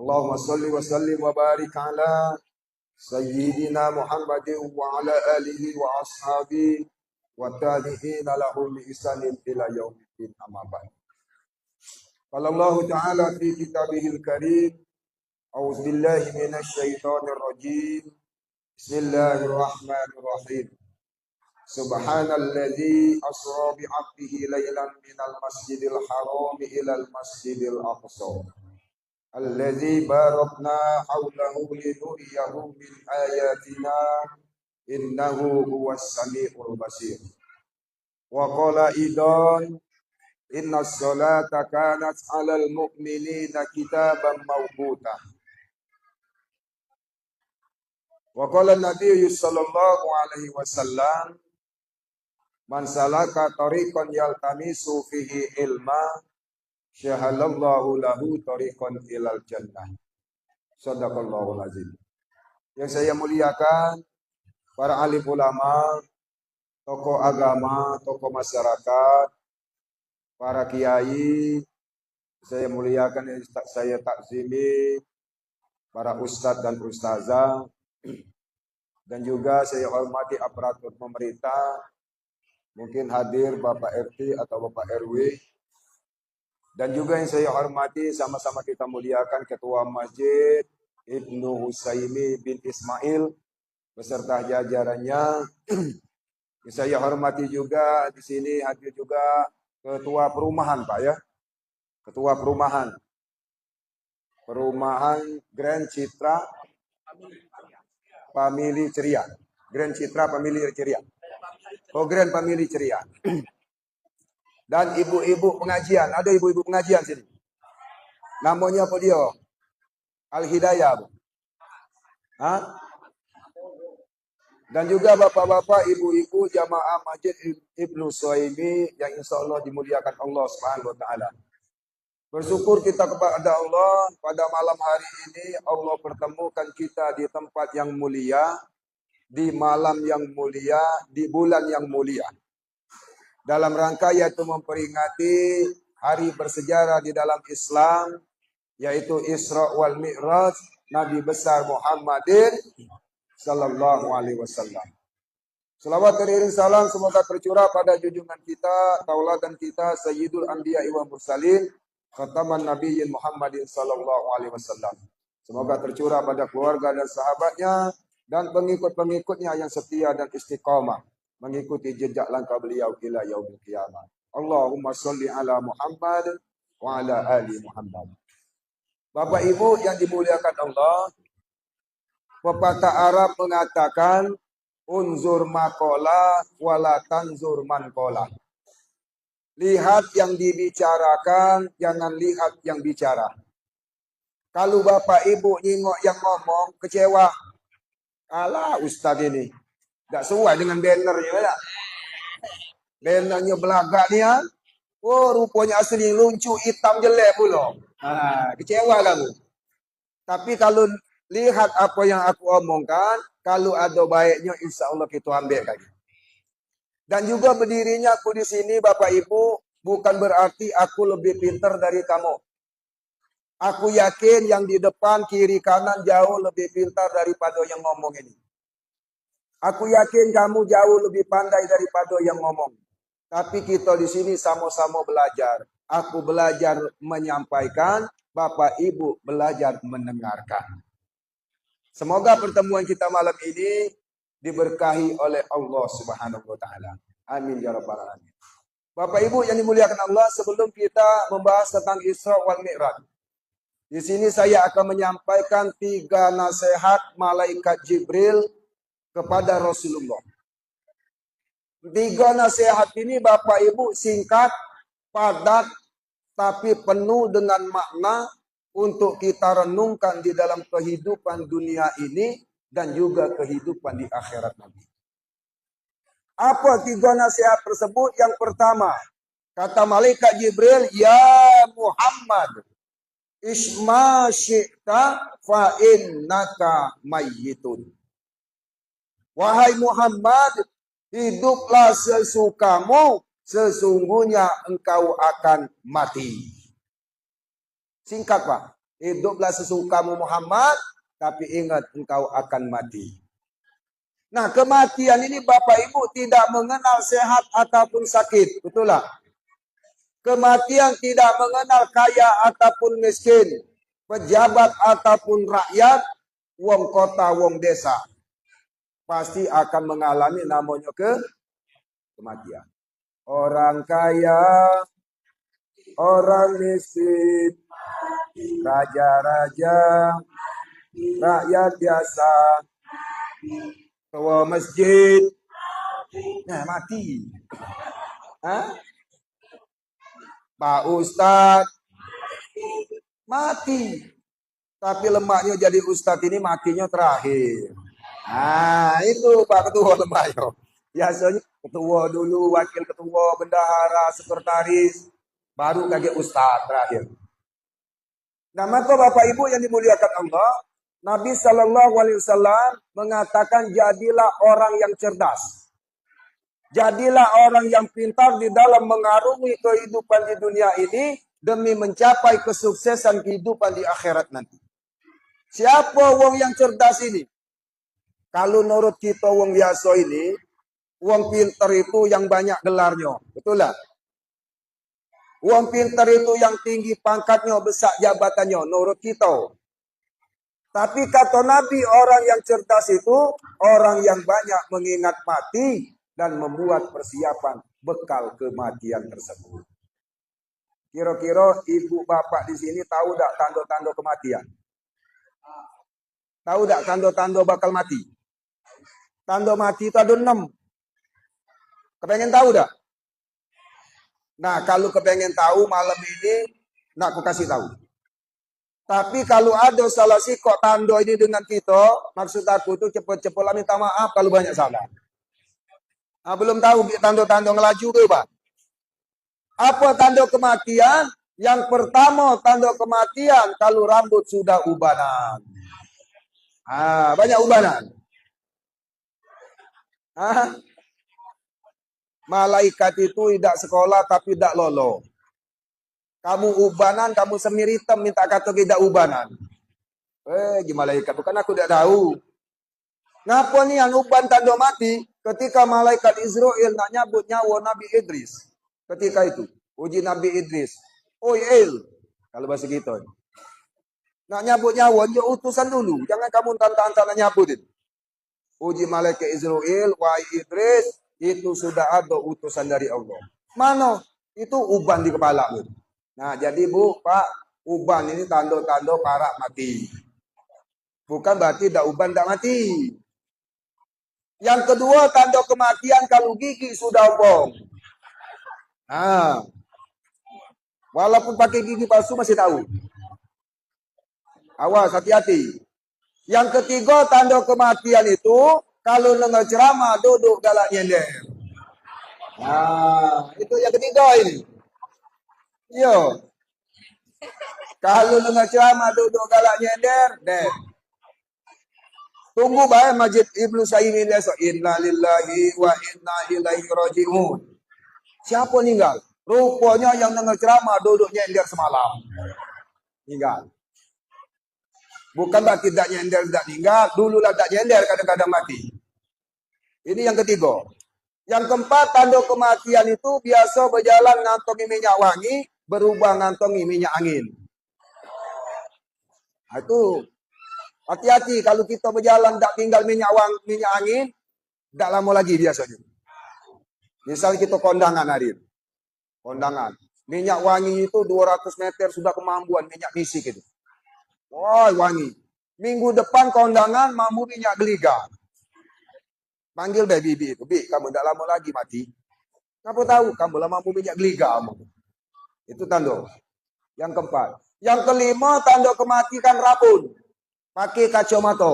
Allahumma salli wa sallim wa barik ala Sayyidina Muhammadin wa ala alihi wa ashabihi wa tabi'ina lahum bi ihsanin ila yaumiddin, amma ba'd. Qala Allah Ta'ala fi kitabihil karim, a'udzu billahi minasy syaithanir rajim. Bismillahirrahmanirrahim. Subhanalladzi asra bi 'abdihi lailan minal masjidil haram ilal masjidil aqsa. Alladzi barakna haulahu linuriyahu min ayatina innahu huwas samiul basir. Wa qala idan innas salata kanat 'alal mu'minina kitaban mawquta. Wa qala an-nabiy sallallahu alaihi wasallam man salaka tariqan yaltamisu fihi ilma syahalallahu lahu tariqan ilal jannah. Shadaqallahul azim. Yang saya muliakan para alim ulama, tokoh agama, tokoh masyarakat, para kiai, saya muliakan, saya takzimi para ustadz dan ustazah, dan juga saya hormati aparatur pemerintah, mungkin hadir Bapak RT atau Bapak RW. Dan juga yang saya hormati, sama-sama kita muliakan Ketua Masjid Ibnu Husaimi bin Ismail beserta jajarannya. Saya hormati juga di sini hadir juga Ketua Perumahan, Pak ya. Ketua Perumahan Grand Citra Family Ceria. Grand Citra Family Ceria. Oh, Grand Family Ceria. Dan ibu-ibu pengajian, ada ibu-ibu pengajian sini. Namanya apa dia? Al-Hidayah. Hah? Dan juga bapak-bapak, ibu-ibu jamaah Masjid Ibnu Suhaimi yang insya Allah dimuliakan Allah Subhanahu wa taala. Bersyukur kita kepada Allah pada malam hari ini Allah pertemukan kita di tempat yang mulia, di malam yang mulia, di bulan yang mulia. Dalam rangka yaitu memperingati hari bersejarah di dalam Islam, yaitu Isra wal Mi'raj Nabi besar Muhammadin sallallahu alaihi wasallam. Selawat teriring salam semoga tercurah pada junjungan kita, tauladan kita, Sayyidul Anbiya wa Mursalin, Khataman Nabiyyin Muhammadin sallallahu alaihi wasallam. Semoga tercurah pada keluarga dan sahabatnya dan pengikut-pengikutnya yang setia dan istiqamah mengikuti jejak langkah beliau ila yaumil qiyamah. Allahumma sholli ala Muhammad wa ala ali Muhammad. Bapak Ibu yang dimuliakan Allah, pepatah Arab mengatakan unzur maqala wala tanzur man qala. Lihat yang dibicarakan, jangan lihat yang bicara. Kalau Bapak Ibu nyingok yang ngomong, kecewa. Alah ustaz ini tak sesuai dengan bannernya ya. Bannernya belagak ni ya. Oh, rupanya asli lucu hitam jelek pula. Kecewa kamu. Tapi kalau lihat apa yang aku omongkan, kalau ada baiknya insya Allah kita ambil lagi. Dan juga berdirinya aku di sini Bapak Ibu bukan berarti aku lebih pintar dari kamu. Aku yakin yang di depan kiri kanan jauh lebih pintar daripada yang ngomong ini. Aku yakin kamu jauh lebih pandai daripada yang ngomong. Tapi kita di sini sama-sama belajar. Aku belajar menyampaikan, Bapak Ibu belajar mendengarkan. Semoga pertemuan kita malam ini diberkahi oleh Allah Subhanahu wa taala. Amin ya rabbal alamin. Bapak Ibu yang dimuliakan Allah, sebelum kita membahas tentang Isra wal Mi'raj, di sini saya akan menyampaikan 3 nasihat malaikat Jibril kepada Rasulullah. 3 nasihat ini Bapak Ibu singkat, padat, tapi penuh dengan makna untuk kita renungkan di dalam kehidupan dunia ini dan juga kehidupan di akhirat nanti. Apa 3 nasihat tersebut? Yang pertama, kata malaikat Jibril, ya Muhammad, isma syi'ta fa innaka mayyitun. Wahai Muhammad, hiduplah sesukamu, sesungguhnya engkau akan mati. Singkat Pak, Hiduplah sesukamu Muhammad, tapi ingat engkau akan mati. Nah, kematian ini Bapak Ibu tidak mengenal sehat ataupun sakit. Betul lah. Kematian tidak mengenal kaya ataupun miskin, pejabat ataupun rakyat, wong kota, wong desa. Pasti akan mengalami namanya kematian. Orang kaya, orang miskin, raja-raja, rakyat biasa, ketua masjid, nah mati. Hah? Pak Ustadz, mati. Tapi lemaknya jadi Ustadz ini matinya terakhir. Nah itu Pak Ketua lemaknya. Biasanya ketua dulu, wakil ketua, bendahara, sekretaris, baru lagi Ustadz terakhir. Nah maka Bapak Ibu yang dimuliakan Allah, Nabi Shallallahu Alaihi Wasallam mengatakan jadilah orang yang cerdas. Jadilah orang yang pintar di dalam mengarungi kehidupan di dunia ini demi mencapai kesuksesan kehidupan di akhirat nanti. Siapa wong yang cerdas ini? Kalau menurut kita wong biasa ini, wong pintar itu yang banyak gelarnya. Betul lah? Wong pintar itu yang tinggi pangkatnya, besar jabatannya, menurut kita. Tapi kata Nabi, orang yang cerdas itu orang yang banyak mengingat mati dan membuat persiapan bekal kematian tersebut. Kira-kira ibu bapak di sini tahu tak tanda-tanda kematian? Tahu tak tanda-tanda bakal mati? Tanda mati itu ada 6. Kepengen tahu tak? Nah, kalau kepengen tahu malam ini, nak aku kasih tahu. Tapi kalau ada salah kok tanda ini dengan kita, maksud aku itu cepat-cepat minta maaf kalau banyak salah. Nah, belum tahu tanda-tanda ngelaju ke Pak? Apa tanda kematian? Yang pertama tanda kematian kalau rambut sudah ubanan. Banyak ubanan. Malaikat itu tidak sekolah tapi tidak lolo. Kamu ubanan, kamu semir hitam minta kata tidak ubanan. Malaikat bukan aku tidak tahu. Ngapa nih yang uban tanda mati? Ketika malaikat Israel nak nyabut nyawa Nabi Idris. Ketika itu, uji Nabi Idris. Oil, kalau bahasa kita. Nak nyabut nyawa, dia utusan dulu. Jangan kamu tantang-tantang nak nyabutin. Uji malaikat Israel, wahai Idris, itu sudah ada utusan dari Allah. Mana? Itu uban di kepala. Nah, jadi Bu, Pak, uban ini tanda-tanda para mati. Bukan berarti tidak uban tidak mati. Yang kedua, tanda kematian kalau gigi sudah ompong. Walaupun pakai gigi palsu masih tahu. Awas, hati-hati. Yang ketiga, tanda kematian itu kalau dengar ceramah duduk galak nyender. Itu yang ketiga ini. Yo. Kalau dengar ceramah duduk galak nyender, deh. Tunggu baik Masjid Ibnu Saimin besok. Inna lillahi wa inna ilaihi raji'un. Siapa meninggal? Rupanya yang dengar ceramah duduk nyender semalam. Meninggal. Bukan berarti tidak nyender, tidak meninggal. Dululah tak nyender, kadang-kadang mati. Ini yang ketiga. Yang keempat, tanda kematian itu biasa berjalan ngantongi minyak wangi, berubah ngantongi minyak angin. Itu hati-hati kalau kita berjalan tak tinggal minyak angin, tak lama lagi biasanya. Misal kita kondangan hari ini. Kondangan. Minyak wangi itu 200 meter sudah kemampuan minyak misik itu. Wah, wangi. Minggu depan kondangan mampu minyak geliga. Panggil bibi itu. Bi, kamu tak lama lagi mati. Kamu tahu, kamu lama mampu minyak geliga. Itu tanda. Yang keempat. Yang kelima, tanda kematian rabun. Pakai kacamata.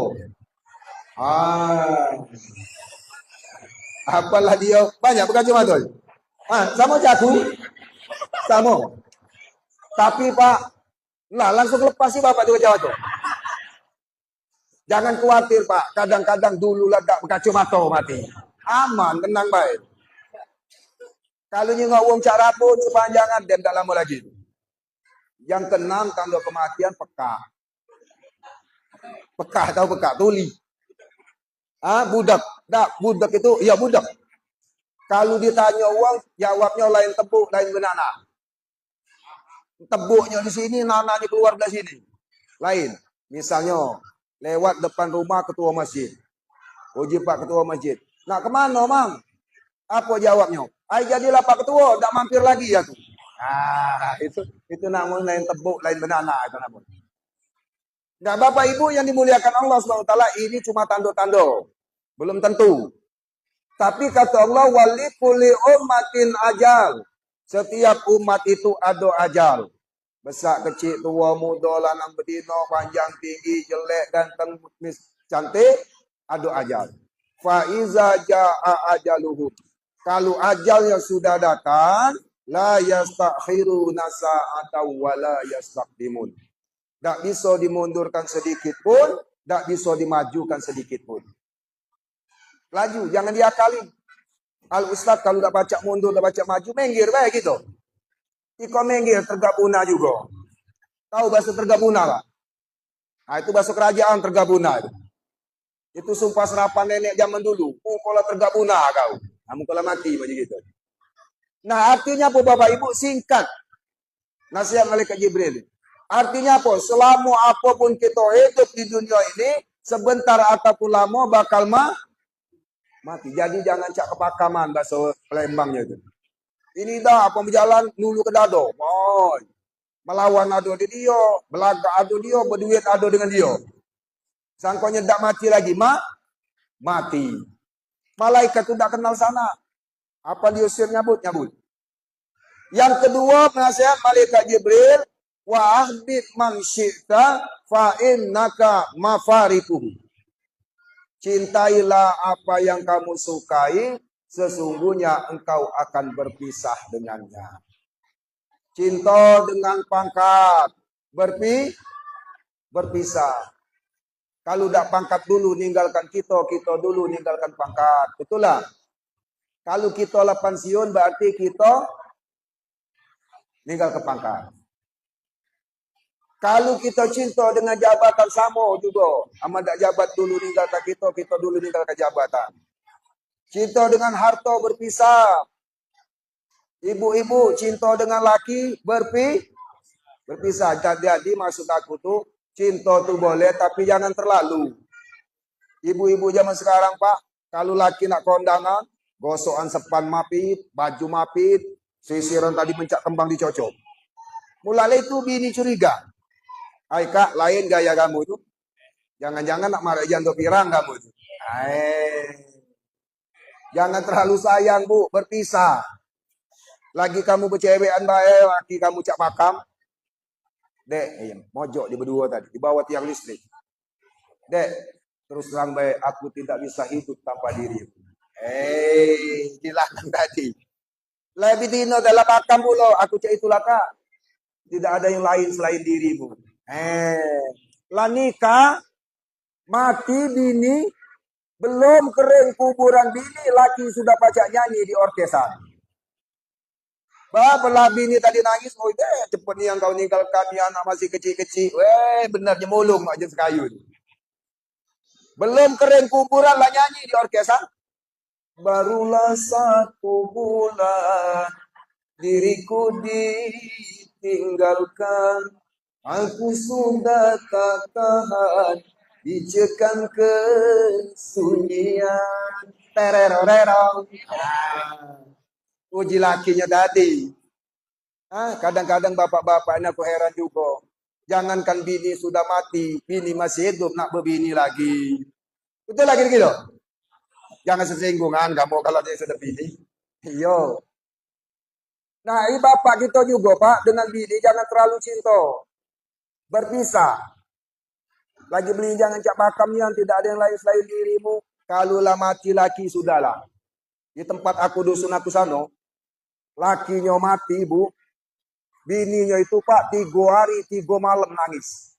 Apalah dia banyak berkacamata. Sama jago. Sama. Tapi Pak, langsung lepas sih Bapak itu kacamata. Jangan khawatir Pak, kadang-kadang dulu lah tak berkacamata mati. Aman, tenang baik. Kalau nyengok wong cak rabun sepanjangan dan tak lama lagi. Yang keenam tanda kematian peka. Peka tahu peka, tuli. Budak. Budak itu ya budak. Kalau ditanya uang, jawabnya lain tebuk, lain banana. Tebuknya di sini, nananya keluar dari sini. Lain. Misalnya, lewat depan rumah ketua masjid. Uji Pak Ketua Masjid. Nah, kemana, Mang? Apa jawabnya? Jadilah Pak Ketua, tidak mampir lagi ya tuh. Itu namanya lain tebuk, lain banana. Itu namanya. Nah, Bapak Ibu yang dimuliakan Allah SWT, ini cuma tanda-tanda. Belum tentu. Tapi kata Allah, wali kulli ummatin ajal. Setiap umat itu ada ajal. Besar, kecil, tua, muda, lanang, betina, panjang, tinggi, jelek, ganteng, cantik, ada ajal. Faiza ja'a ajaluhum. Kalau ajalnya sudah datang, la yastakhiruna sa'atan wa la yastaqdimun. Tak bisa dimundurkan sedikit pun, tak bisa dimajukan sedikit pun. Laju, jangan diakali. Al-Ustaz kalau tak baca mundur, tak baca maju, menggir baik gitu. Iko menggir, tergabuna juga. Tahu bahasa tergabuna, Pak? Nah, itu bahasa kerajaan tergabuna. Itu sumpah serapan nenek zaman dulu. Kalau tergabuna kau. Kamu kalau mati, macam gitu. Nah, artinya apa Bapak Ibu? Singkat. Nasihat malaikat Jibril. Artinya apa? Selama apapun kita hidup di dunia ini, sebentar ataupun lama bakal mati. Jadi jangan cak kepakaman bahasa Palembangnya itu. Ini dah apa berjalan dulu ke dado. Melawan ado di dia, belaga ado dia, berduit ado dengan dia. Sangkonya tak mati lagi, mati. Malaikat itu tak kenal sana. Apa diusir nyabut? Yang kedua nasihat malaikat Jibril, wa ahbib man syi'ta fa innaka mafarikuhu. Cintailah apa yang kamu sukai, sesungguhnya engkau akan berpisah dengannya. Cinta dengan pangkat, berpisah. Kalau tak pangkat dulu ninggalkan kita dulu ninggalkan pangkat. Betul lah. Kalau kita lah pensiun berarti kita ninggal ke pangkat. Kalau kita cinta dengan jabatan sama juga. Amat tak jabat dulu ninggalkan kita dulu ninggalkan jabatan. Cinta dengan harta berpisah. Ibu-ibu cinta dengan laki berpisah. Jadi maksud aku tuh cinta tuh boleh tapi jangan terlalu. Ibu-ibu zaman sekarang Pak, kalau laki nak kondangan, gosokan sepan mapit, baju mapit, sisiran tadi mencak kembang dicocok. Mulai itu bini curiga. Hai Kak, lain gaya kamu itu. Jangan-jangan nak marah jantung pirang kamu itu. Jangan terlalu sayang Bu, berpisah. Lagi kamu bercewekan baik, lagi kamu cak makam. Dek, mojok di berdua tadi, di bawah tiang listrik. Dek, terus terang baik, aku tidak bisa hidup tanpa dirimu. Dilarang tadi. Lebih dino dalam makam pula, aku cak itulah Kak. Tidak ada yang lain selain dirimu. Lah nikah, mati bini, belum kering kuburan bini, laki sudah pacak nyanyi di orkesan. Belah bini tadi nangis, cepet nih yang kau ninggalkan, ya anak masih kecil-kecil. Benarnya mulung mak jenis kayu. Belum kering kuburan lah nyanyi di orkesan. Barulah 1 bulan diriku ditinggalkan. Aku sudah tak tahan dicekam kesunyian. Tererorerong. Uji lakinya tadi. Kadang-kadang bapak-bapak ini aku heran juga. Jangankan bini sudah mati, bini masih hidup nak berbini lagi. Betul lagi gitu. Jangan sesinggungan kamu kalau dia sudah bini. Iya. Nah, ini bapak kita juga Pak dengan bini jangan terlalu cinta. Berpisah. Lagi beli jangan cak makam yang tidak ada yang lain selain dirimu. Kalaulah mati laki sudahlah. Di tempat aku dusun aku sana. Lakinya mati Bu. Bininya itu Pak 3 hari 3 malam nangis.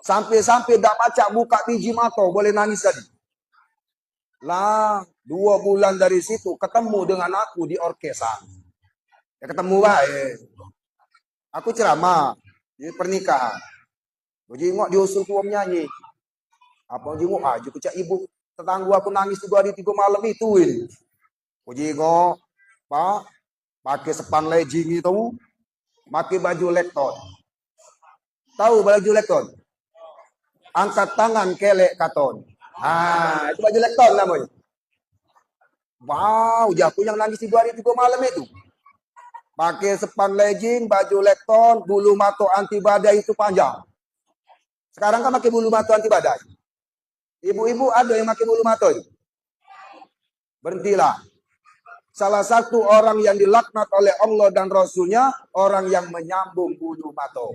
Sampai-sampai tak macak buka biji mata boleh nangis tadi. Lah 2 bulan dari situ ketemu dengan aku di orkesan. Ya ketemu Pak. Aku ceramah. Dia pernikahan. Jengok diusul ku menyanyi. Apa jengok aja kecak ibu. Tetangga aku nangis 3 hari 3 malam itu. Jengok, Pak, pakai sepan legging itu, pakai baju lekton. Tahu baju lekton? Angkat tangan kelek katon. Itu baju lekton namanya. Wow, aku yang nangis 3 hari 3 malam itu. Pakai sepan legging, baju lekton, bulu mato anti badai itu panjang. Sekarang kan pakai bulu mato anti badai. Ibu-ibu ada yang pakai bulu mato itu. Berhentilah. Salah satu orang yang dilaknat oleh Allah dan Rasulnya, orang yang menyambung bulu mato.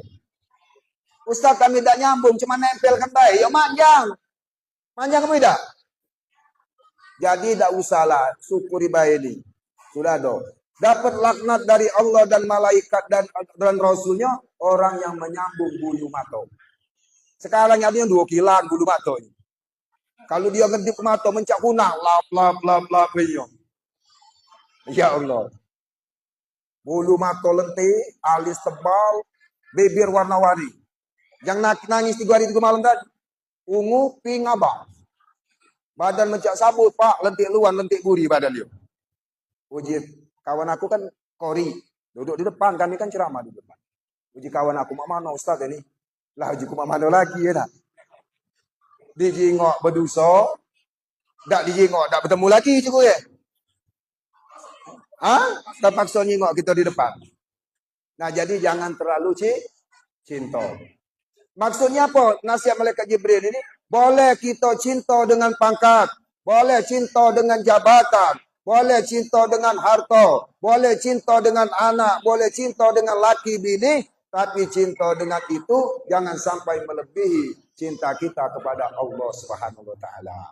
Ustaz kami tidak nyambung, cuma nempelkan baik. Ya panjang. Panjang kamu tidak? Jadi tidak usahlah, syukuri baik ini. Sudah dong. Dapat laknat dari Allah dan malaikat dan Rasulnya, orang yang menyambung bulu mato. Sekarang ada yang 2 kilan bulu mato. Kalau dia ngedip mato, mencak punah. Lap. Ya Allah. Bulu mato lentik, alis tebal, bibir warna-warni. Yang nangis 3 hari 3 malam tadi. Ungu, pink, abang. Badan mencak sabut, Pak. Lentik luan, lentik buri badan dia. Uji kawan aku kan kori. Duduk di depan, kami kan ceramah di depan. Uji kawan aku, mak mana Ustaz ini? Lah uji ku mak mana lagi ya nak? Dijingok berdosa. Tak dijingok, tak bertemu lagi cukup ya. Terpaksa nyingok kita di depan. Nah jadi jangan terlalu cinta. Maksudnya apa? Nasihat malaikat Jibril ini, boleh kita cinta dengan pangkat, boleh cinta dengan jabatan, boleh cinta dengan harta, boleh cinta dengan anak, boleh cinta dengan laki bini, tapi cinta dengan itu jangan sampai melebihi cinta kita kepada Allah Subhanahu wa taala.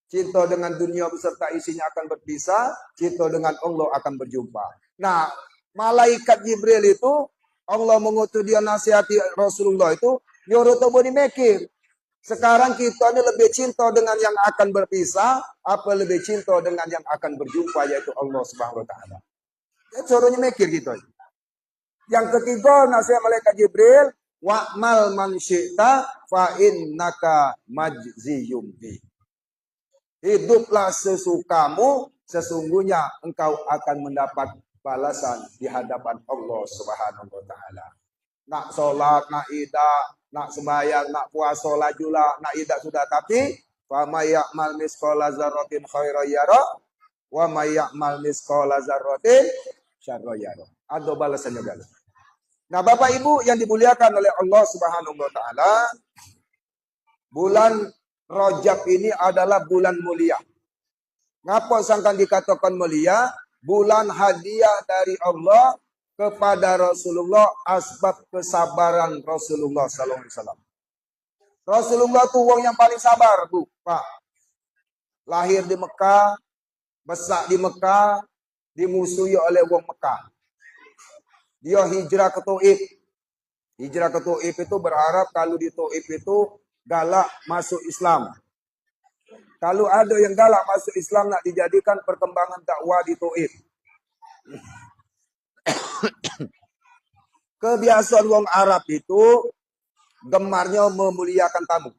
Cinta dengan dunia beserta isinya akan berpisah, cinta dengan Allah akan berjumpa. Nah, malaikat Jibril itu Allah mengutus dia nasihati Rasulullah itu, nyuruh tubuh dimikir. Sekarang kita ini lebih cinta dengan yang akan berpisah, apa lebih cinta dengan yang akan berjumpa, yaitu Allah Subhanahu wa taala. Jadi suruhnya mikir gitu. Yang ketiga nasihat malaikat Jibril, wa'mal man syi'ta fa innaka majziyum bi. Hiduplah sesukamu, sesungguhnya engkau akan mendapat balasan di hadapan Allah Subhanahu wa taala. Nak solat, nak idah, nak sembahyang, nak puasa lajulah, nak idah sudah, tapi wa may ya'mal misqala dzarratin khairan yara wa may ya'mal misqala dzarratin syarran yara. Ada balasannya guys. Nah, Bapak Ibu yang dimuliakan oleh Allah Subhanahu wa taala, bulan Rajab ini adalah bulan mulia. Ngapa sangkan dikatakan mulia? Bulan hadiah dari Allah kepada Rasulullah, asbab kesabaran Rasulullah sallallahu alaihi wasallam. Rasulullah itu wong yang paling sabar, Bu, Pak. Lahir di Mekah, besar di Mekah, dimusuhi oleh wong Mekah. Dia hijrah ke Taif. Hijrah ke Taif itu berharap kalau di Taif itu galak masuk Islam. Kalau ada yang galak masuk Islam nak dijadikan perkembangan dakwah di Taif. Kebiasaan wong Arab itu gemarnya memuliakan tamu.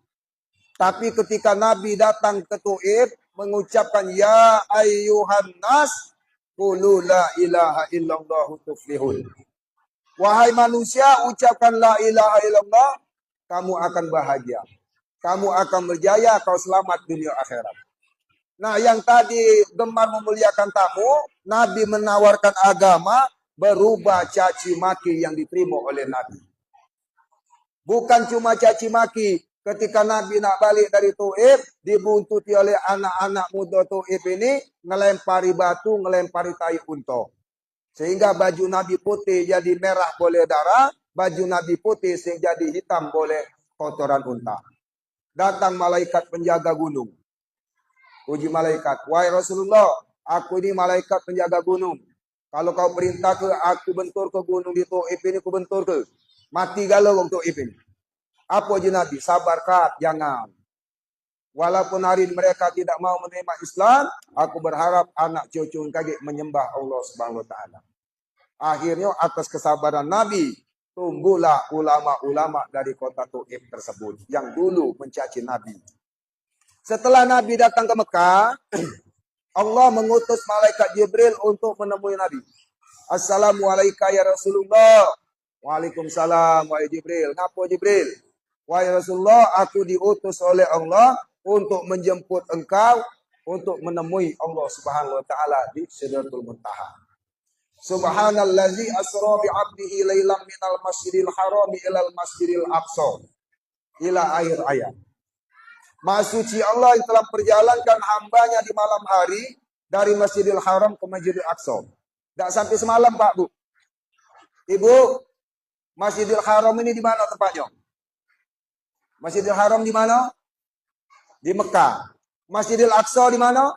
Tapi ketika Nabi datang ke Taif mengucapkan ya ayyuhan nas qulu la ilaha illallah tuflihun. Wahai manusia, ucapkan la ilaha illallah, kamu akan bahagia. Kamu akan berjaya, kau selamat dunia akhirat. Nah, yang tadi gemar memuliakan tamu, Nabi menawarkan agama, berubah caci maki yang diterima oleh Nabi. Bukan cuma caci maki, ketika Nabi nak balik dari Taif, dibuntuti oleh anak-anak muda Taif ini, ngelempari batu, ngelempari tai unta. Sehingga baju Nabi putih jadi merah boleh darah, baju Nabi putih sehingga jadi hitam boleh kotoran unta. Datang malaikat penjaga gunung. Uji malaikat, wahai Rasulullah, aku ini malaikat penjaga gunung. Kalau kau perintah ke aku bentur ke gunung di Taif ini, aku bentur ke. Mati galau untuk Taif ini. Apa uji Nabi? Sabar kat, jangan. Walaupun hari mereka tidak mau menerima Islam, aku berharap anak cucu kaki menyembah Allah Subhanahu wa taala. Akhirnya atas kesabaran Nabi, tumbuhlah ulama-ulama dari kota Taif tersebut yang dulu mencaci Nabi. Setelah Nabi datang ke Mekah, Allah mengutus malaikat Jibril untuk menemui Nabi. Assalamualaikum ya Rasulullah. Waalaikumsalam wahai Jibril. Ngapa Jibril? Wahai Rasulullah, aku diutus oleh Allah untuk menjemput engkau untuk menemui Allah Subhanahu wa taala di Sidratul Muntaha. Subhanallazi asra bi 'abdihi lailan minal masjidil harami ilal masjidil aqsa. Ila akhir ayat. Maha suci Allah yang telah perjalankan hambanya di malam hari dari Masjidil Haram ke Masjidil Aqsa. Tidak sampai semalam Pak Bu. Ibu, Masjidil Haram ini di mana tempatnya? Masjidil Haram di mana? Di Mekah. Masjidil Aqsa di mana?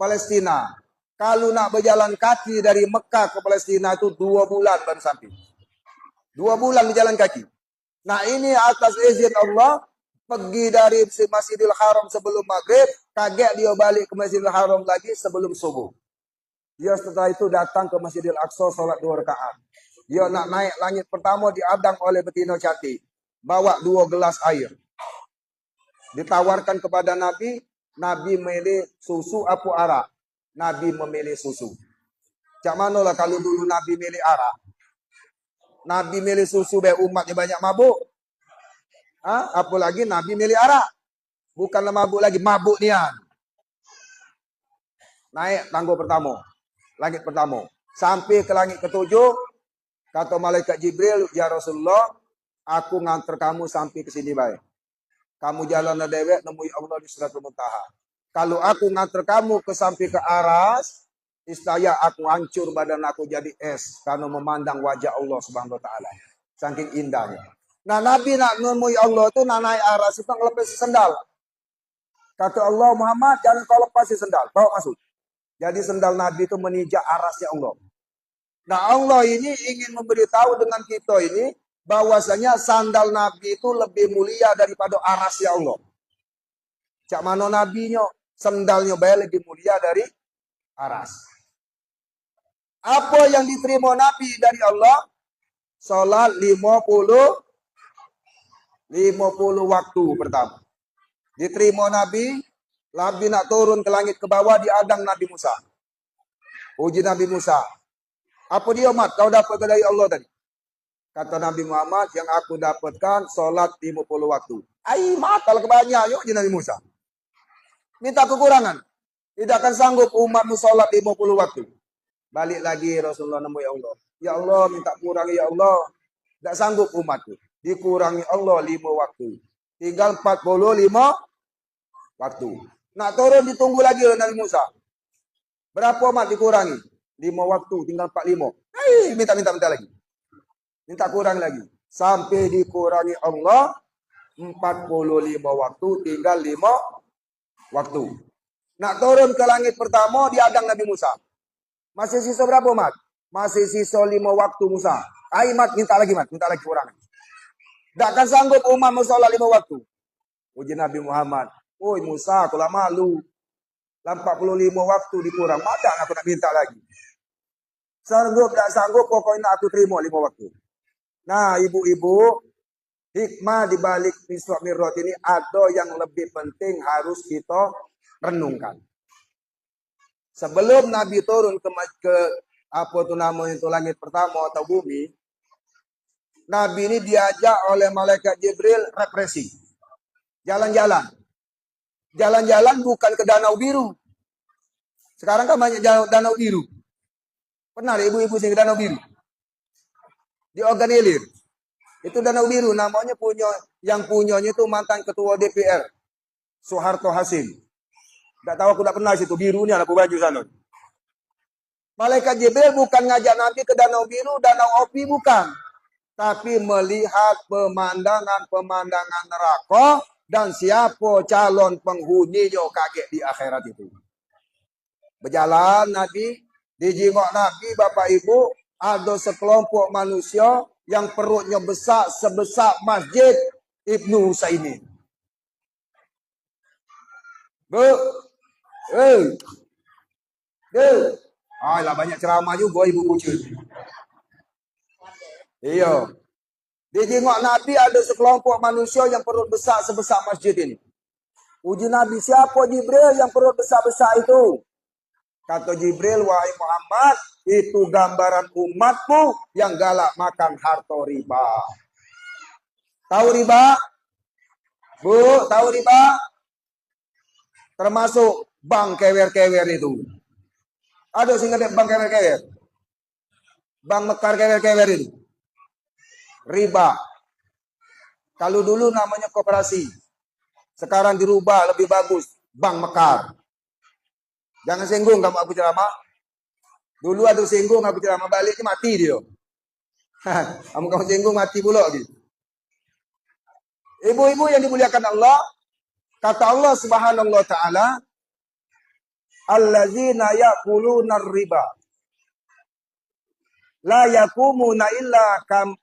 Palestina. Kalau nak berjalan kaki dari Mekah ke Palestina itu 2 bulan baru sampai. 2 bulan berjalan kaki. Nah ini atas izin Allah, pergi dari Masjidil Haram sebelum maghrib, kaget dia balik ke Masjidil Haram lagi sebelum subuh. Dia setelah itu datang ke Masjidil Aqsa salat 2 rakaat. Dia nak naik langit pertama diadang oleh betina cantik. Bawa 2 gelas air. Ditawarkan kepada Nabi, Nabi memilih susu apa arak. Nabi memilih susu. Cak manalah kalau dulu Nabi milih arak. Nabi milih susu biar umatnya banyak mabuk. Apalagi Nabi milih arak. Bukanlah mabuk lagi, mabuk nian. Naik tangga pertama. Langit pertama. Sampai ke langit ketujuh. Kata malaikat Jibril, ya Rasulullah, aku nganter kamu sampai ke sini baik. Kamu jalan dewek nemui Allah di Sidratul Muntaha. Kalau aku nganter kamu sampai ke aras, istilahnya aku hancur badan aku jadi es karena memandang wajah Allah Subhanahu wa taala. Saking indahnya. Nah, Nabi nak nemui Allah itu nak naik aras itu ngelepas sendal. Kata Allah, Muhammad jangan kau lepas sendal, bawa masuk. Jadi sendal Nabi itu menijak arasnya Allah. Nah, Allah ini ingin memberitahu dengan kita ini bahwasanya sandal Nabi itu lebih mulia daripada arasnya Allah. Cak mana nabinya, sandalnya bayar lebih mulia dari aras. Apa yang diterima Nabi dari Allah? Salat 50 waktu pertama. Diterima Nabi, Nabi nak turun ke langit ke bawah diadang Nabi Musa. Uji Nabi Musa. Apa dia Mat? Kau dapat dari Allah tadi? Kata Nabi Muhammad, yang aku dapatkan salat 50 waktu. Ai matal kebanyak yuk Nabi Musa. Minta kekurangan. Tidak akan sanggup umatmu salat 50 waktu. Balik lagi Rasulullah nemui Allah. Ya Allah, minta kurang ya Allah. Tidak sanggup umatku. Dikurangi Allah 5 waktu. Tinggal 45 waktu. Nak turun ditunggu lagi oleh Nabi Musa. Berapa mat dikurangi? 5 waktu, tinggal 45. Minta lagi. Minta kurang lagi. Sampai dikurangi Allah 45 waktu, tinggal 5 waktu. Nak turun ke langit pertama, diadang Nabi Musa. Masih sisa berapa mat? Masih sisa 5 waktu Musa. Mat, minta lagi kurang. Tak akan sanggup umat musola 5 waktu. Uji Nabi Muhammad. Oi Musa, aku lah malu. 45 waktu dikurang. Mada aku nak minta lagi. Sanggup, tak sanggup, pokoknya aku terima 5 waktu. Nah, ibu-ibu, hikmah di balik Isra Mi'raj ini ada yang lebih penting harus kita renungkan. Sebelum Nabi turun ke apa itu namanya itu langit pertama atau bumi, Nabi ini diajak oleh malaikat Jibril represi. Jalan-jalan. Jalan-jalan bukan ke Danau Biru. Sekarang kan banyak Danau Biru. Pernah ibu-ibu sing ke Danau Biru? Di Oganilir. Itu Danau Biru namanya yang punyanya itu mantan ketua DPR. Soeharto Hasim. Tidak tahu aku tidak pernah situ biru ini anak baju sana. Malaikat Jibril bukan ngajak Nabi ke Danau Biru, Danau Opi bukan. Tapi melihat pemandangan neraka dan siapa calon penghuninya kaget di akhirat itu. Berjalan Nabi, dijengok Nabi Bapak Ibu, ada sekelompok manusia yang perutnya besar sebesar masjid Ibnu Utsaimin. Lah banyak ceramah juga ibu kucing. Iya. Dia tengok Nabi ada sekelompok manusia yang perut besar sebesar masjid ini. Uji Nabi, siapa Jibril yang perut besar-besar itu? Kata Jibril, wahai Muhammad, itu gambaran umatmu yang galak makan harta riba. Tahu riba? Bu, tahu riba? Termasuk bank kewer-kewer itu. Ada sehingga bank kewer-kewer. Bank mekar kewer-kewer itu. Riba. Kalau dulu namanya koperasi. Sekarang dirubah lebih bagus. Bank mekar. Jangan singgung kamu aku ceramah. Dulu ada singgung aku ceramah, baliknya mati dia. Kamu singgung mati pula gitu. Ibu-ibu yang dimuliakan Allah, kata Allah Subhanahu wa taala, allazina ya'kuluna riba la yakumuna illa kam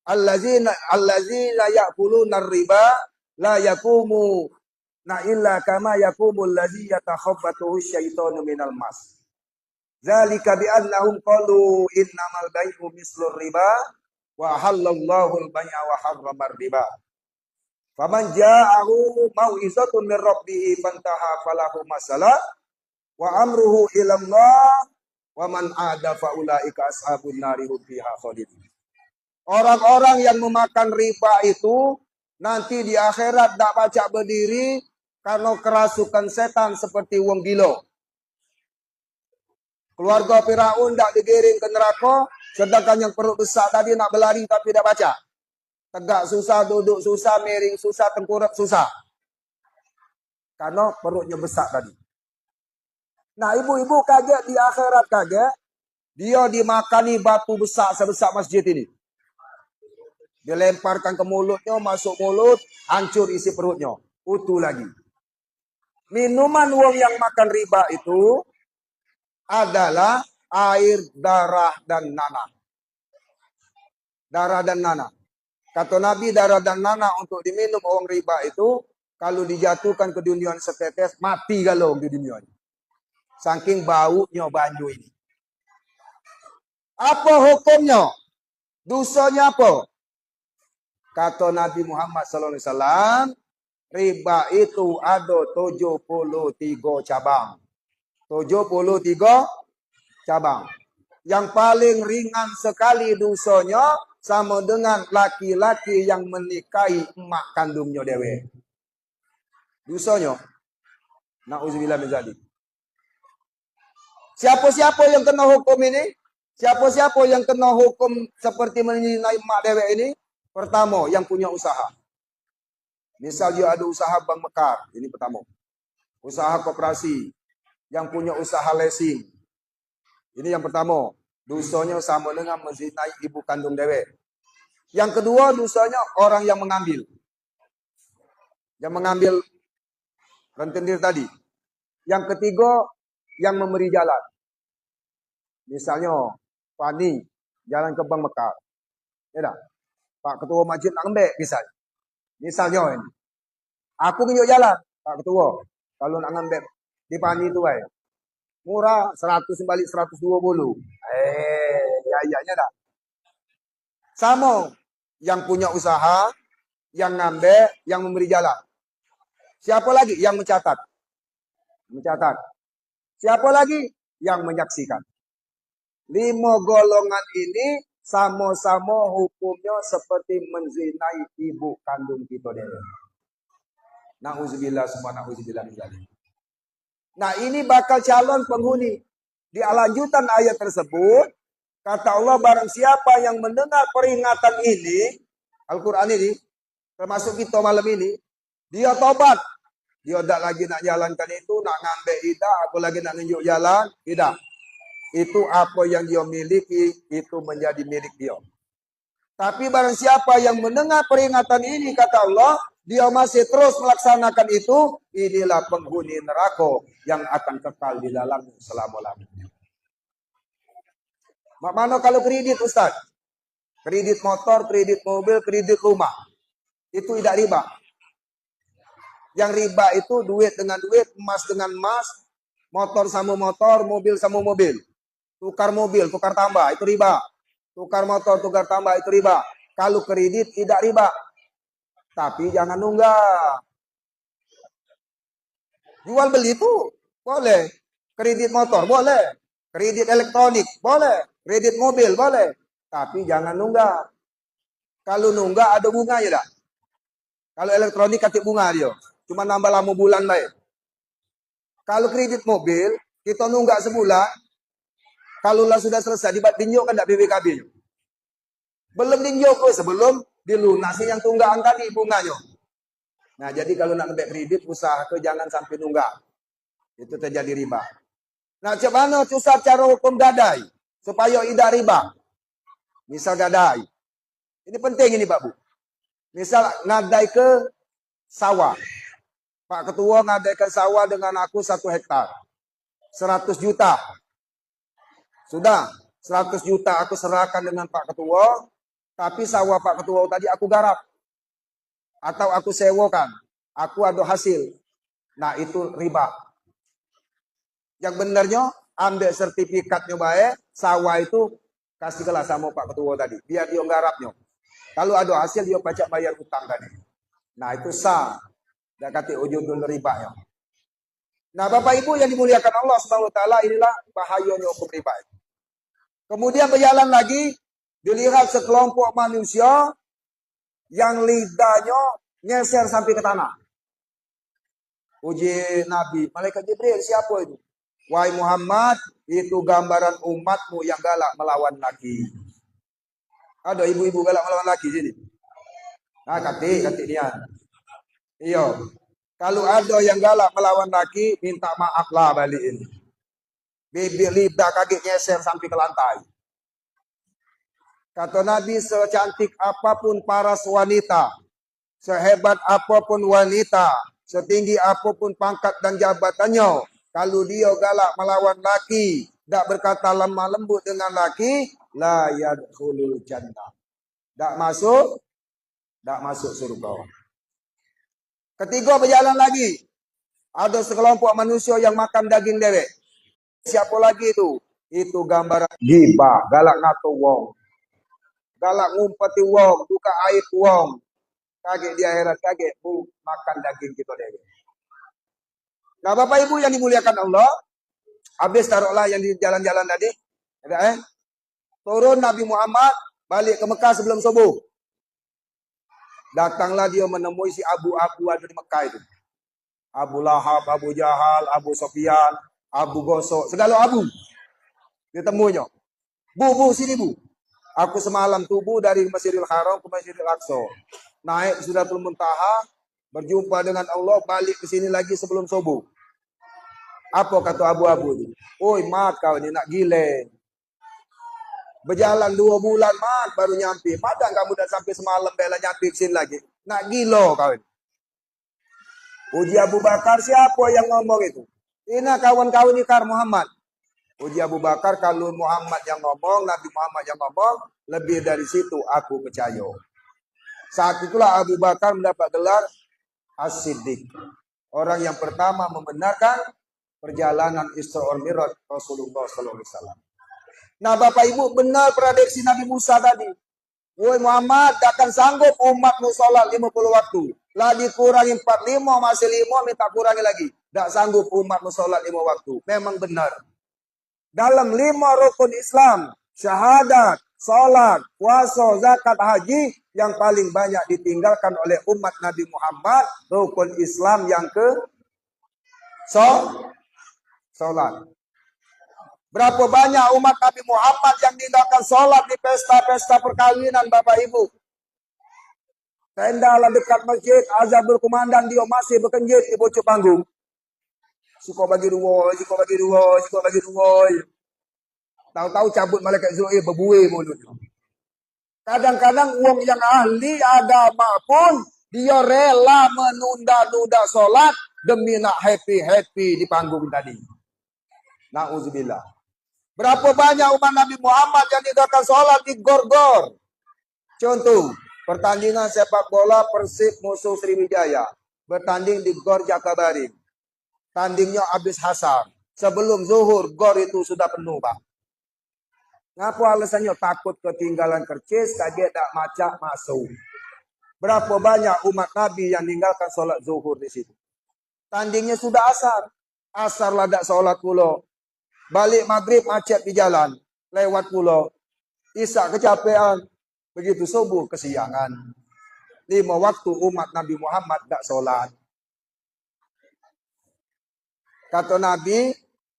allazina ya'kuluna riba la yakumu na illa kama yakumul ladzi yatakhabbathu syaitanu minal mas. Zalika bi annahum qalu innamal bai'u mislur riba wa halallahu al-bai'a wa harrama riba. Faman ja'ahu mau'izatun min rabbih fantaha falahu masalah wa amruhu ila Allah wa man ada fa ulaika ashabun nari hum fiha khalidun. Orang-orang yang memakan riba itu nanti di akhirat tidak baca berdiri karena kerasukan setan seperti wong gila. Keluarga Firaun tidak digiring ke neraka, sedangkan yang perut besar tadi nak berlari tapi tidak baca. Tegak susah, duduk susah, miring susah, tengkurap susah. Karena perutnya besar tadi. Nah, ibu-ibu kaget di akhirat kaget. Dia dimakani batu besar sebesar masjid ini. Dilemparkan ke mulutnya, masuk mulut, hancur isi perutnya. Utuh lagi. Minuman wong yang makan riba itu adalah air, darah, dan nanah. Darah dan nanah. Kata Nabi, darah dan nanah untuk diminum orang riba itu, kalau dijatuhkan ke dunia setetes, mati kalau di dunia ini. Saking baunya banyu ini. Apa hukumnya? Dosanya apa? Kata Nabi Muhammad SAW, riba itu ada 73 cabang. 73 cabang. Yang paling ringan sekali dosanya sama dengan laki-laki yang menikahi emak kandungnya dewe. Dosanya. Na'udzubillah min dzalik. Siapa-siapa yang kena hukum ini? Siapa-siapa yang kena hukum seperti menikahi emak dewe ini? Pertama, yang punya usaha. Misal dia ada usaha bank mekar, ini pertama. Usaha koperasi, yang punya usaha leasing. Ini yang pertama. Dosanya sama dengan menzinai ibu kandung dewe. Yang kedua, dosanya orang yang mengambil. Yang mengambil rentenir tadi. Yang ketiga, yang memberi jalan. Misalnya, Fani jalan ke Bank Mekar. Ya dah. Pak Ketua Masjid nak ngembek, misalnya ini. Aku tunjuk jalan, Pak Ketua. Kalau nak ngembek di Fani itu, murah 100 balik 120. Kayaknya dah. Sama yang punya usaha, yang ngambil, yang memberi jalan. Siapa lagi? Yang mencatat. Mencatat. Siapa lagi? Yang menyaksikan. 5 golongan ini sama-sama hukumnya seperti menzinai ibu kandung kita dewe. Na'udzubillah semua na'udzubillah min dzalik. Nah, ini bakal calon penghuni. Di lanjutan ayat tersebut, kata Allah, barang siapa yang mendengar peringatan ini, Al-Quran ini, termasuk kita malam ini, dia tobat. Dia tidak lagi nak jalankan itu, nak ngambil tidak, apalagi nak nunjuk jalan, tidak. Itu apa yang dia miliki, itu menjadi milik dia. Tapi barang siapa yang mendengar peringatan ini, kata Allah, dia masih terus melaksanakan itu, inilah penghuni neraka yang akan kekal di dalamnya selama-lamanya. Mana kalau kredit, Ustaz? Kredit motor, kredit mobil, kredit rumah. Itu tidak riba. Yang riba itu duit dengan duit, emas dengan emas, motor sama motor, mobil sama mobil. Tukar mobil, tukar tambah, itu riba. Tukar motor, tukar tambah itu riba. Kalau kredit tidak riba. Tapi jangan nunggak. Jual beli itu boleh. Kredit motor boleh. Kredit elektronik boleh. Kredit mobil boleh. Tapi jangan nunggak. Kalau nunggak ada bunganya dah. Kalau elektronik katip bunga dia. Cuma nambah lama bulan baik. Kalau kredit mobil, kita nunggak sebulan. Kalau lah sudah selesai, ditinjau kan tak BPKB. Belum tinjau sebelum dilunasi yang tunggakan tadi bunganya. Nah, jadi kalau nak ngebek kredit, usaha ke jangan sampai nunggak. Itu terjadi riba. Nah, macam mana susah cara hukum gadai supaya tidak riba? Misal gadai. Ini penting ini Pak Bu. Misal ngadai ke sawah. Pak Ketua ngadaikan sawah dengan aku 1 hektar. 100 juta. Sudah, 100 juta aku serahkan dengan Pak Ketua. Tapi sawah Pak Ketua tadi aku garap. Atau aku sewakan. Aku ada hasil. Nah, itu riba. Yang benarnya, ambil sertifikatnya baik, sawah itu kasihlah sama Pak Ketua tadi. Biar dia garapnya. Kalau ada hasil, dia pajak bayar utang tadi. Nah, itu sah. Dan kata ujung riba ya. Nah, Bapak Ibu yang dimuliakan Allah Subhanahu wa taala, inilah bahayanya hukum riba. Kemudian berjalan lagi, dilihat sekelompok manusia yang lidahnya nyeser sampai ke tanah. Uji Nabi, malaikat Jibril, siapa itu? Wahai Muhammad, itu gambaran umatmu yang galak melawan laki. Ada ibu-ibu galak melawan laki sini. Nah, kata dia. Iya. Kalau ada yang galak melawan laki, minta maaflah balikin. Bibir lidah kaget nyeser sampai ke lantai. Kata Nabi, secantik apapun paras wanita, sehebat apapun wanita, setinggi apapun pangkat dan jabatannya, kalau dia galak melawan laki, tak berkata lemah lembut dengan laki, la yadkhulul jannah. Tak masuk surga. Ketiga berjalan lagi. Ada sekelompok manusia yang makan daging dewek. Siapa lagi itu? Itu gambaran gibah, galak ngato wong. Galak ngumpeti wong, buka aib wong. Kaget di akhirat, kaget makan daging kita dewek. Nah, Bapak Ibu yang dimuliakan Allah, habis taruhlah yang di jalan-jalan tadi. Turun Nabi Muhammad balik ke Mekah sebelum subuh. Datanglah dia menemui si Abu-Abu ada di Mekah itu. Abu Lahab, Abu Jahal, Abu Sofyan, Abu Gosok, segala Abu. Ditemunya. Bu, sini bu. Aku semalam tubuh dari Masjidil Haram ke Masjidil Aqsa. Naik Sidratul Muntaha, berjumpa dengan Allah, balik ke sini lagi sebelum subuh. Apa kata Abu-Abu ini? Oi, mat kau ini nak gile. Berjalan 2 bulan, mat baru nyampe. Padahal kamu dah sampai semalam bela nyampe sini lagi. Nak gilo kau ini. Uji Abu Bakar, siapa yang ngomong itu? Ini kawan-kawan ikar Muhammad. Uji Abu Bakar, kalau Muhammad yang ngomong, Nabi Muhammad yang ngomong, lebih dari situ aku percaya. Saat itulah Abu Bakar mendapat gelar As-Siddiq. Orang yang pertama membenarkan perjalanan Isra wal Mi'raj Rasulullah SAW. Nah, Bapak Ibu, benar prediksi Nabi Musa tadi. Woi Muhammad, takkan sanggup umatmu sholat 50 waktu. Lah dikurangi 45, masih 5, minta kurangi lagi. Tak sanggup umatmu sholat 5 waktu. Memang benar. Dalam 5 rukun Islam, syahadat, sholat, puasa, zakat, haji, yang paling banyak ditinggalkan oleh umat Nabi Muhammad, rukun Islam yang ke sholat. Berapa banyak umat Nabi Muhammad yang meninggalkan sholat di pesta-pesta perkawinan, Bapak Ibu. Tenda lah dekat masjid, azan berkumandang, dia masih berkenjit di pucuk panggung. Suka bagi dua. Tahu-tahu cabut malaikat Zuhair berbuih mulutnya. Kadang-kadang uang yang ahli agama pun, dia rela menunda-nunda sholat demi nak happy-happy di panggung tadi. Na'udzubillah. Berapa banyak umat Nabi Muhammad yang meninggalkan sholat di gor-gor. Contoh, pertandingan sepak bola Persib musuh Sriwijaya. Bertanding di Gor Jakabaring. Tandingnya habis hasar. Sebelum zuhur, gor itu sudah penuh, Pak. Ngapa alasannya? Takut ketinggalan kercis, kaget tak macak masuk. Berapa banyak umat Nabi yang meninggalkan sholat zuhur di situ. Tandingnya sudah asar. Asar lah tak sholat pulau. Balik maghrib macet di jalan. Lewat pulau. Isya kecapean. Begitu subuh kesiangan. 5 waktu umat Nabi Muhammad tak sholat. Kata Nabi,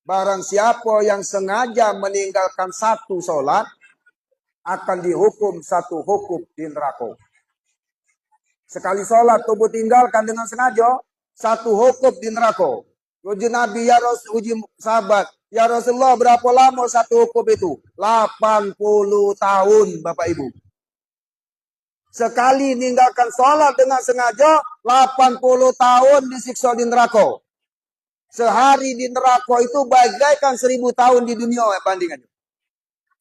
barang siapa yang sengaja meninggalkan satu sholat, akan dihukum satu hukum di neraka. Sekali sholat tubuh tinggalkan dengan sengaja, satu hukum di neraka. Uji Nabi, uji sahabat, ya Rasulullah berapa lama satu hukum itu? 80 tahun Bapak Ibu. Sekali meninggalkan sholat dengan sengaja, 80 tahun disiksa di neraka. Sehari di neraka itu bagaikan 1000 tahun di dunia bandingannya.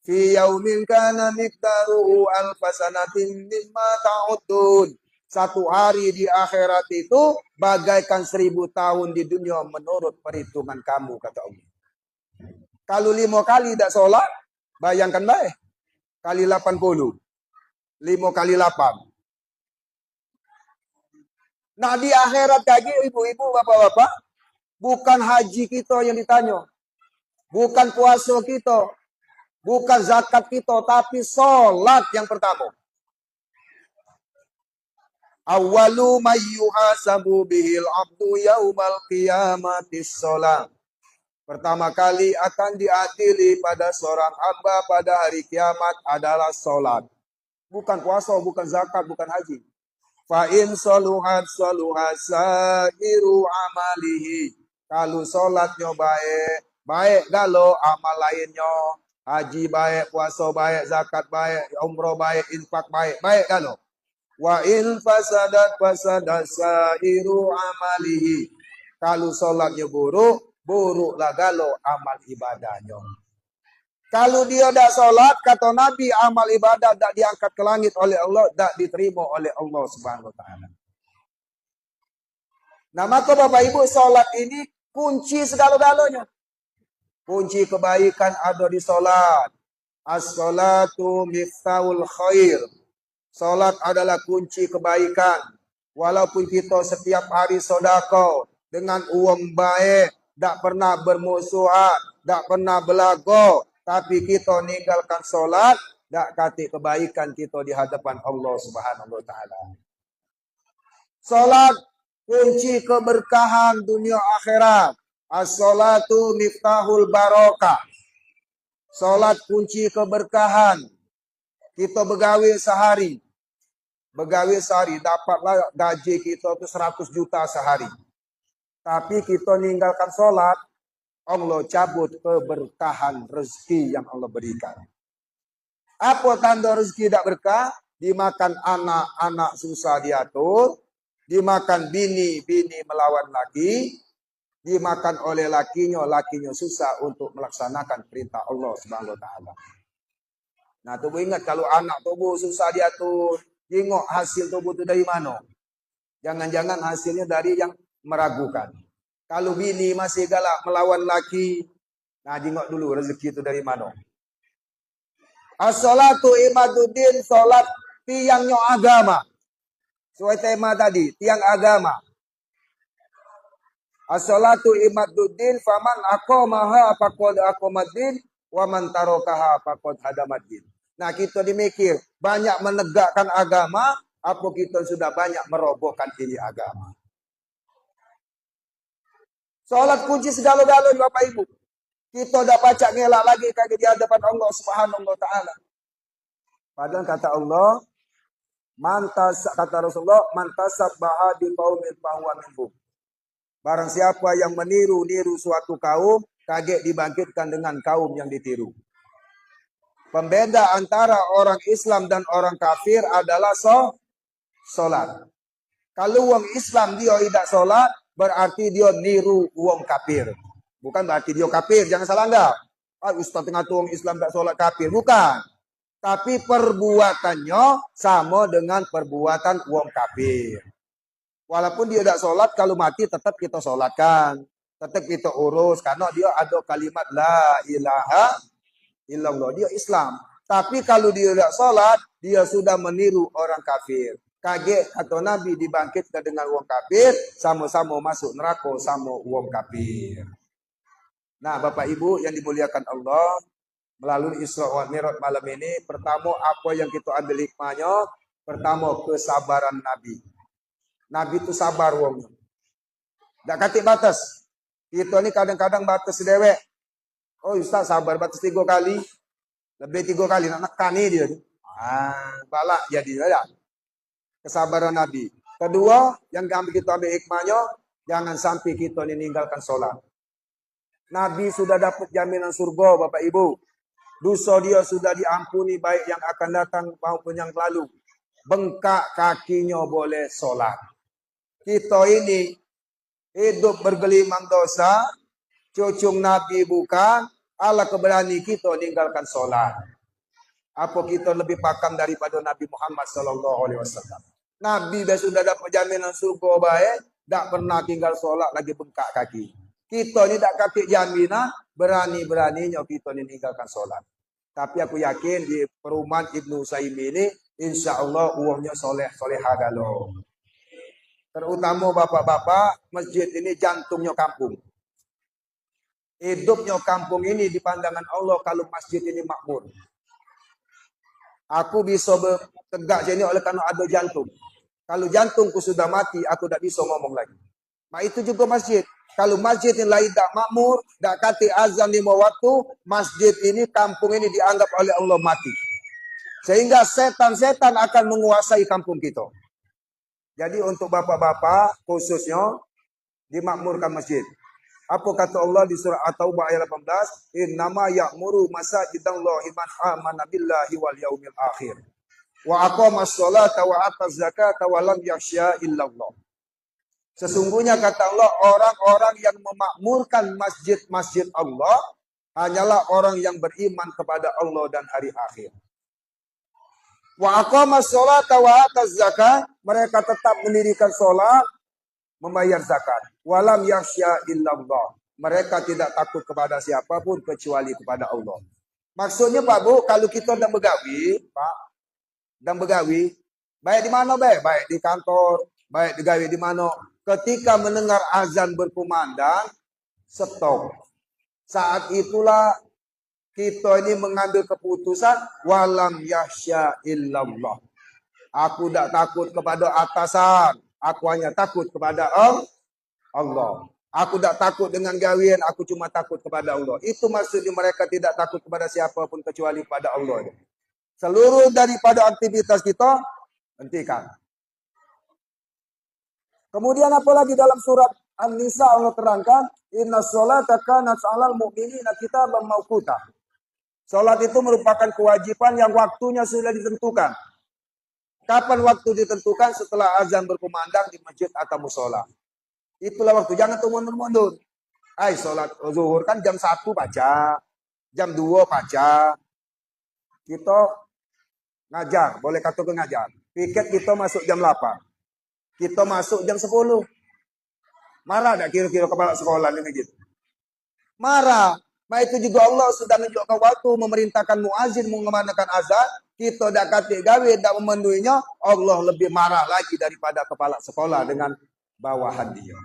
Fi yaumin kana miqdaruhu alfasanatin mimma ta'udun. Satu hari di akhirat itu bagaikan 1000 tahun di dunia menurut perhitungan kamu, kata Allah. Kalau 5 kali tidak sholat, bayangkan baik. Kali 80. 5 kali 8. Nah di akhirat lagi ibu-ibu, bapak-bapak, bukan haji kita yang ditanya. Bukan puasa kita. Bukan zakat kita. Tapi sholat yang pertama. Awalu mayyuhasabu bihil abdu yaumal qiyamatis sholat. Pertama kali akan diadili pada seorang hamba pada hari kiamat adalah sholat. Bukan puasa, bukan zakat, bukan haji. Fa in saluhat sairu amalihi. Kalau sholatnya baik, baik kalau amal lainnya. Haji baik, puasa baik, zakat baik, umroh baik, infak baik, baik kalau. Wa in fasadat sairu amalihi. Kalau sholatnya buruk, buruklah kalau amal ibadahnya. Kalau dia tidak sholat, kata Nabi, amal ibadah tidak diangkat ke langit oleh Allah, tidak diterima oleh Allah Subhanahu Wa Taala. Nah maka Bapak Ibu, sholat ini kunci segala-galanya. Kunci kebaikan ada di sholat. As-sholatu miftahul khair. Sholat adalah kunci kebaikan. Walaupun kita setiap hari sedekah dengan uang baik, tidak pernah bermusuhan, tidak pernah belagu, tapi kita meninggalkan sholat, tidak kati kebaikan kita di hadapan Allah Subhanahu Wa Taala. Sholat kunci keberkahan dunia akhirat. As-sholatu miftahul barakah. Sholat kunci keberkahan. Kita begawe sehari. Begawe sehari, dapatlah gaji kita itu 100 juta sehari. Tapi kita meninggalkan sholat, Allah cabut keberkahan rezeki yang Allah berikan. Apa tanda rezeki tidak berkah? Dimakan anak-anak susah diatur, dimakan bini-bini melawan laki, dimakan oleh lakinya susah untuk melaksanakan perintah Allah Subhanahu Wa Taala. Nah, tubuh ingat kalau anak tubuh susah diatur, tengok hasil tubuh itu dari mana. Jangan-jangan hasilnya dari yang meragukan. Kalau bini masih galak melawan laki, nah tengok dulu rezeki itu dari mana. As-salatu imaduddin, salat tiangnya agama. Sesuai tema tadi, tiang agama. As-salatu imaduddin, faman aqamaha faqad aqamaddin, wa man tarakaha faqad hadamaddin. Nah kita dimikir, banyak menegakkan agama, apa kita sudah banyak merobohkan ini agama. Salat kunci segala-galanya Bapak Ibu. Kita dah pacak ngelak lagi kaki di hadapan Allah Subhanahu Wa Taala. Padahal kata Allah, kata Rasulullah, mantasab bahadi qaumin fahuwa minhum. Barang siapa yang meniru-niru suatu kaum, kaget dibangkitkan dengan kaum yang ditiru. Pembeda antara orang Islam dan orang kafir adalah sholat. Kalau orang Islam dia tidak sholat, berarti dia niru orang kafir. Bukan berarti dia kafir, jangan salah enggak. Ustaz tengah tu orang Islam tak sholat kafir. Bukan. Tapi perbuatannya sama dengan perbuatan orang kafir. Walaupun dia tidak sholat, kalau mati tetap kita sholatkan. Tetap kita urus. Karena dia ada kalimat la ilaha illallah. Dia Islam. Tapi kalau dia tidak sholat, dia sudah meniru orang kafir. Kaget atau Nabi dibangkitkan dengan wong kafir, sama-sama masuk neraka sama wong kafir. Nah, Bapak Ibu yang dimuliakan Allah, melalui Isra wal Mi'raj malam ini, pertama apa yang kita ambil hikmahnya? Pertama, kesabaran Nabi. Nabi itu sabar wong. Tak katik batas. Kita ni kadang-kadang batas dewek. Oh Ustaz sabar batas 3 kali. Lebih 3 kali nak nekani dia. Balak jadi ya. Kesabaran Nabi. Kedua, yang kita ambil hikmahnya, jangan sampai kita meninggalkan sholat. Nabi sudah dapat jaminan surga, Bapak Ibu. Dosa dia sudah diampuni, baik yang akan datang maupun yang lalu. Bengkak kakinya boleh sholat. Kita ini hidup bergelimang dosa, cucung Nabi bukan, Allah keberani kita meninggalkan sholat. Apa kita lebih pakam daripada Nabi Muhammad SAW? Nabi sudah dapat jaminan surga baik, tak pernah tinggal sholat lagi bengkak kaki. Kita ni tak kaki jaminan, berani-beraninya kita meninggalkan sholat. Tapi aku yakin di perumahan Ibnu Utsaimin ini, insya Allah uangnya soleh-solehah galau. Terutama bapak-bapak, masjid ini jantungnya kampung. Hidupnya kampung ini di pandangan Allah kalau masjid ini makmur. Aku bisa tegak sini oleh karena ada jantung. Kalau jantungku sudah mati, aku tidak bisa ngomong lagi. Nah itu juga masjid. Kalau masjid yang lain tak makmur, tak kati azan 5 waktu, masjid ini, kampung ini dianggap oleh Allah mati. Sehingga setan-setan akan menguasai kampung kita. Jadi untuk bapak-bapak khususnya dimakmurkan masjid. Apa kata Allah di surah At-Taubah ayat 18? Innama ya'muru masajidallahi man amana billahi wal yaumil akhir. Wa aqamas sholata wa ataz zakata wa lam yakhsha illallah. Sesungguhnya kata Allah, orang-orang yang memakmurkan masjid-masjid Allah hanyalah orang yang beriman kepada Allah dan hari akhir. Wa aqamas sholata wa ataz zakat, mereka tetap mendirikan sholat, membayar zakat. Walam yakhsha illallah. Mereka tidak takut kepada siapapun kecuali kepada Allah. Maksudnya Pak Bu, kalau kita sedang begawi, Pak, sedang begawi, baik di mana baik? Baik di kantor, baik digawi di mana. Ketika mendengar azan berkumandang, stop. Saat itulah kita ini mengambil keputusan walam yakhsha illallah. Aku tidak takut kepada atasan, aku hanya takut kepada Allah. Aku tidak takut dengan gawian, aku cuma takut kepada Allah. Itu maksudnya mereka tidak takut kepada siapapun kecuali kepada Allah. Seluruh daripada aktivitas kita hentikan. Kemudian apalagi dalam surat An-Nisa Allah terangkan, inna sholata kanat 'alal mu'minina kitaban mawquta. Salat itu merupakan kewajiban yang waktunya sudah ditentukan. Kapan waktu ditentukan? Setelah azan berkumandang di masjid atau musola. Itulah waktu, jangan tuh mundur-mundur. Salat zuhur kan jam 1 baca, jam 2 baca. Kita ngajar, boleh kata ke ngajar. Piket kita masuk jam 8. Kita masuk jam 10. Marah tak kira-kira kepala sekolah dengan gitu? Marah. Nah itu juga Allah sudah menunjukkan waktu memerintahkan muazin mengumandangkan azan. Kita dak kate gawe dak memenuhinya, Allah lebih marah lagi daripada kepala sekolah dengan bawahan dia.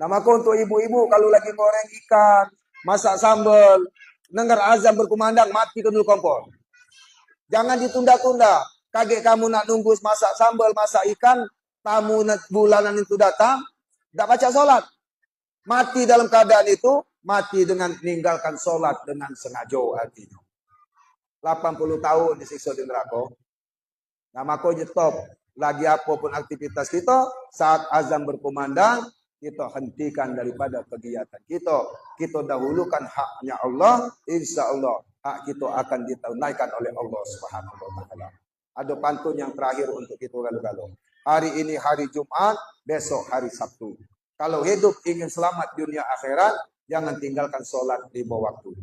Nah maka untuk ibu-ibu kalau lagi goreng ikan, masak sambal, dengar azan berkumandang, mati dulu kompor. Jangan ditunda-tunda. Kaget kamu nak nunggu masak sambal, masak ikan, tamu bulanan itu datang, tidak baca sholat. Mati dalam keadaan itu, mati dengan meninggalkan sholat dengan sengaja artinya. 80 tahun disiksa di neraka. Nah maka stop. Lagi apapun aktivitas kita, saat azan berkumandang, kita hentikan daripada kegiatan kita. Kita dahulukan haknya Allah, insya Allah hak kita akan ditunaikan oleh Allah Subhanahu wa taala. Ada pantun yang terakhir untuk kita galau-galau. Hari ini hari Jumat, besok hari Sabtu. Kalau hidup ingin selamat dunia akhirat, jangan tinggalkan sholat di bawah waktu.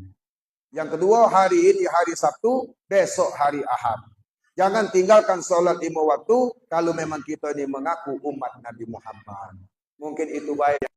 Yang kedua, hari ini hari Sabtu, besok hari Ahad. Jangan tinggalkan sholat di bawah waktu kalau memang kita ini mengaku umat Nabi Muhammad. Mungkin itu baik.